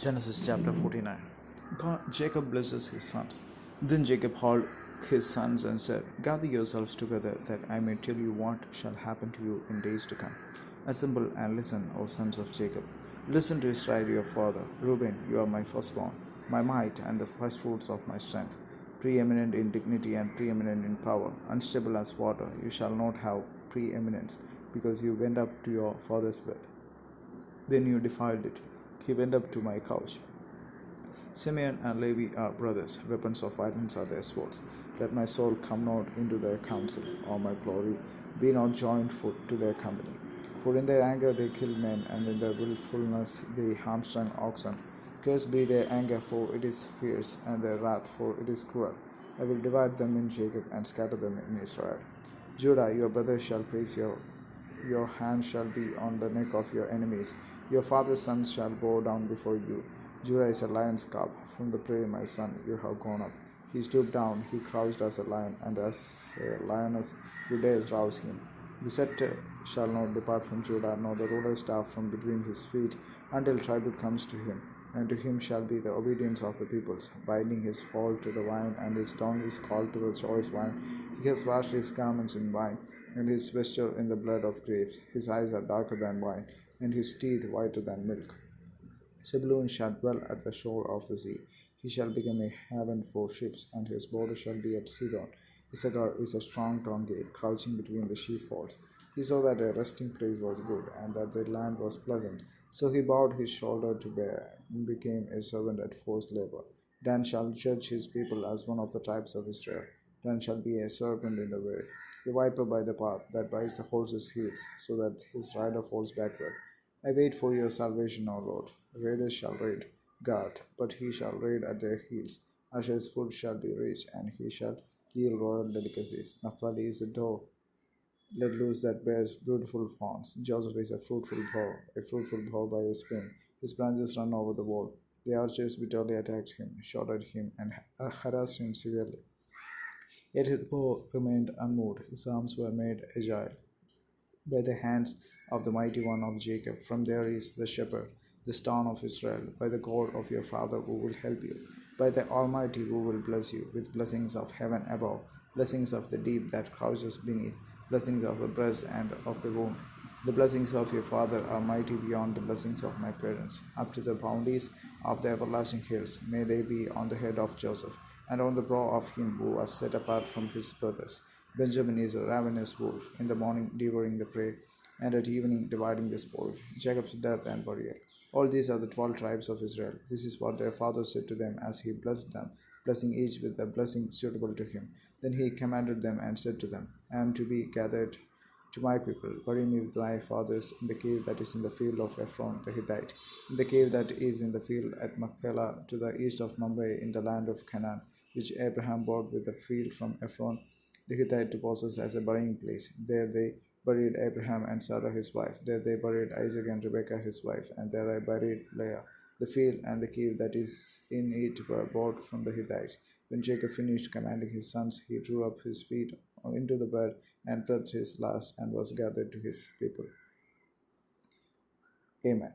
Genesis chapter 49. Jacob blesses his sons. Then Jacob called his sons and said, Gather yourselves together, that I may tell you what shall happen to you in days to come. Assemble and listen, O sons of Jacob. Listen to Israel your father. Reuben, you are my firstborn, my might, and the firstfruits of my strength. Preeminent in dignity and preeminent in power, unstable as water, you shall not have preeminence, because you went up to your father's bed. Then you defiled it. He went up to my couch. Simeon and Levi are brothers. Weapons of violence are their swords. Let my soul come not into their counsel, or my glory be not joined foot to their company. For in their anger they kill men, and in their wilfulness they hamstrung oxen. Cursed be their anger, for it is fierce, and their wrath, for it is cruel. I will divide them in Jacob, and scatter them in Israel. Judah, your brothers shall praise you. Your hand shall be on the neck of your enemies. Your father's sons shall bow down before you. Judah is a lion's cub. From the prey, my son, you have gone up. He stooped down, he crouched as a lion, and as a lioness, who dares rouse him. The scepter shall not depart from Judah, nor the ruler's staff from between his feet, until tribute comes to him. And to him shall be the obedience of the peoples, binding his foal to the vine, and his donkeys called to the choice wine. He has washed his garments in wine, and his vesture in the blood of grapes. His eyes are darker than wine, and his teeth whiter than milk. Zebulun shall dwell at the shore of the sea. He shall become a haven for ships, and his border shall be at Sidon. Issachar is a strong donkey, crouching between the sheepfolds. He saw that a resting place was good, and that the land was pleasant. So he bowed his shoulder to bear, and became a servant at forced labor. Dan shall judge his people as one of the tribes of Israel. Dan shall be a serpent in the way, a viper by the path, that bites the horse's heels, so that his rider falls backward. I wait for your salvation, O Lord. Raiders shall raid Gad, but he shall raid at their heels. Asher's food shall be rich, and he shall yield royal delicacies. Naphtali is a doe let loose that bears beautiful fawns. Joseph is a fruitful bow by a spring. His branches run over the wall. The archers bitterly attacked him, shot at him, and harassed him severely. Yet his bow remained unmoved. His arms were made agile by the hands of the mighty one of Jacob. From there is the shepherd, the stone of Israel, by the God of your father who will help you, by the Almighty who will bless you with blessings of heaven above, blessings of the deep that crouches beneath, blessings of the breast and of the womb. The blessings of your father are mighty beyond the blessings of my parents, up to the bounties of the everlasting hills. May they be on the head of Joseph, and on the brow of him who was set apart from his brothers. Benjamin is a ravenous wolf, in the morning devouring the prey, and at evening dividing the spoil. Jacob's death and burial. All these are the 12 tribes of Israel. This is what their father said to them as he blessed them, blessing each with the blessing suitable to him. Then he commanded them and said to them, I am to be gathered to my people. Bury me with my fathers in the cave that is in the field of Ephron the Hittite, in the cave that is in the field at Machpelah, to the east of Mamre, in the land of Canaan, which Abraham bought with the field from Ephron the Hittite to possess as a burying place. There they buried Abraham and Sarah his wife. There they buried Isaac and Rebekah his wife. And there I buried Leah. The field and the cave that is in it were bought from the Hittites. When Jacob finished commanding his sons, he drew up his feet into the bed and breathed his last, and was gathered to his people. Amen.